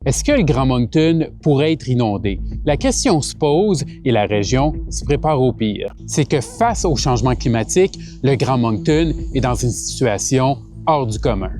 Est-ce que le Grand Moncton pourrait être inondé? La question se pose et la région se prépare au pire. C'est que face au changement climatique, le Grand Moncton est dans une situation hors du commun.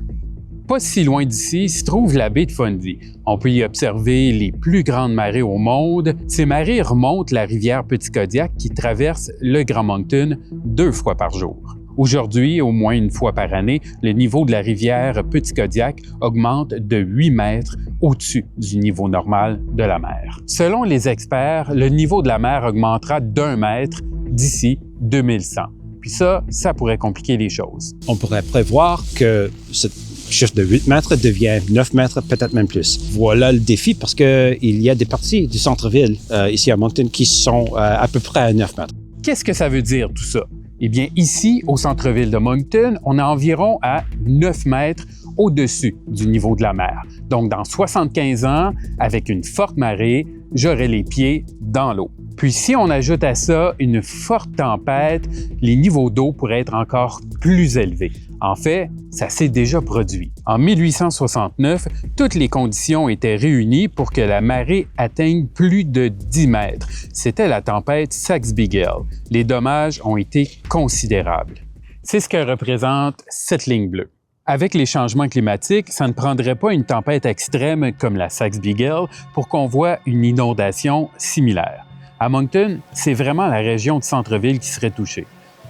Pas si loin d'ici se trouve la baie de Fundy. On peut y observer les plus grandes marées au monde. Ces marées remontent la rivière Petit-Kodiak qui traverse le Grand Moncton 2 fois par jour. Aujourd'hui, au moins une fois par année, le niveau de la rivière Petit-Kodiak augmente de 8 mètres au-dessus du niveau normal de la mer. Selon les experts, le niveau de la mer augmentera d'1 mètre d'ici 2100. Puis ça pourrait compliquer les choses. On pourrait prévoir que ce chiffre de 8 mètres devient 9 mètres, peut-être même plus. Voilà le défi parce qu'il y a des parties du centre-ville ici à Moncton qui sont à peu près à 9 mètres. Qu'est-ce que ça veut dire tout ça? Eh bien, ici, au centre-ville de Moncton, on est environ à 9 mètres au-dessus du niveau de la mer. Donc, dans 75 ans, avec une forte marée, j'aurai les pieds dans l'eau. Puis, si on ajoute à ça une forte tempête, les niveaux d'eau pourraient être encore plus élevés. En fait, ça s'est déjà produit. En 1869, toutes les conditions étaient réunies pour que la marée atteigne plus de 10 mètres. C'était la tempête Saxe-Beagle. Les dommages ont été considérables. C'est ce que représente cette ligne bleue. Avec les changements climatiques, ça ne prendrait pas une tempête extrême comme la Saxe-Beagle pour qu'on voit une inondation similaire. À Moncton, c'est vraiment la région du centre-ville qui serait touchée.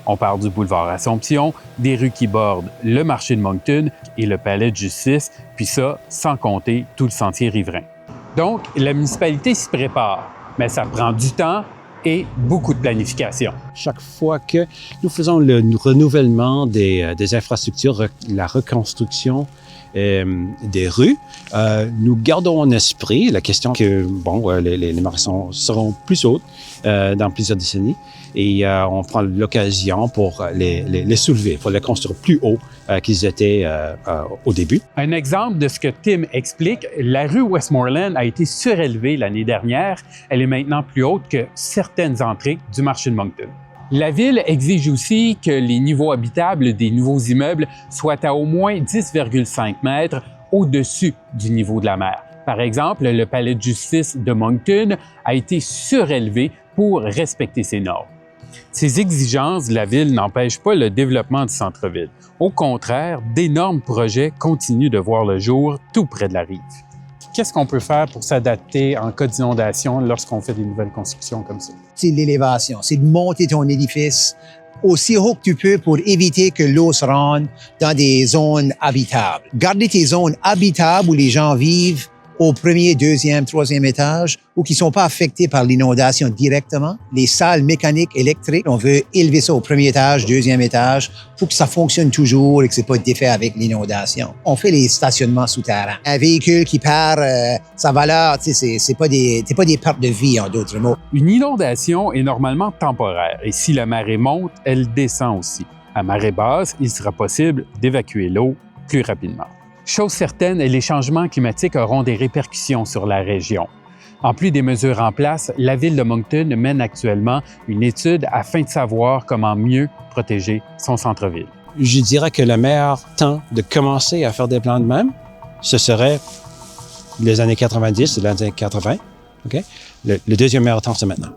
On parle du boulevard Assomption, des rues qui bordent le marché de Moncton et le palais de justice, puis ça, sans compter tout le sentier riverain. Donc, la municipalité s'y prépare, mais ça prend du temps et beaucoup de planification. Chaque fois que nous faisons le renouvellement des infrastructures, la reconstruction des rues, nous gardons en esprit la question que les marées seront plus hautes dans plusieurs décennies et on prend l'occasion pour les soulever, pour les construire plus haut qu'ils étaient au début. Un exemple de ce que Tim explique, la rue Westmoreland a été surélevée l'année dernière. Elle est maintenant plus haute que certaines entrées du marché de Moncton. La Ville exige aussi que les niveaux habitables des nouveaux immeubles soient à au moins 10,5 mètres au-dessus du niveau de la mer. Par exemple, le palais de justice de Moncton a été surélevé pour respecter ces normes. Ces exigences de la Ville n'empêchent pas le développement du centre-ville. Au contraire, d'énormes projets continuent de voir le jour tout près de la rive. Qu'est-ce qu'on peut faire pour s'adapter en cas d'inondation lorsqu'on fait des nouvelles constructions comme ça? C'est l'élévation, c'est de monter ton édifice aussi haut que tu peux pour éviter que l'eau se rende dans des zones habitables. Garder tes zones habitables où les gens vivent au premier, deuxième, troisième étage ou qui ne sont pas affectés par l'inondation directement. Les salles mécaniques électriques, on veut élever ça au premier étage, deuxième étage pour que ça fonctionne toujours et que ce n'est pas défait avec l'inondation. On fait les stationnements souterrains. Un véhicule qui perd sa valeur, c'est pas des pertes de vie en d'autres mots. Une inondation est normalement temporaire et si la marée monte, elle descend aussi. À marée basse, il sera possible d'évacuer l'eau plus rapidement. Chose certaine, les changements climatiques auront des répercussions sur la région. En plus des mesures en place, la Ville de Moncton mène actuellement une étude afin de savoir comment mieux protéger son centre-ville. Je dirais que le meilleur temps de commencer à faire des plans de même, ce serait les années 90 et les années 80. Okay? Le deuxième meilleur temps, c'est maintenant.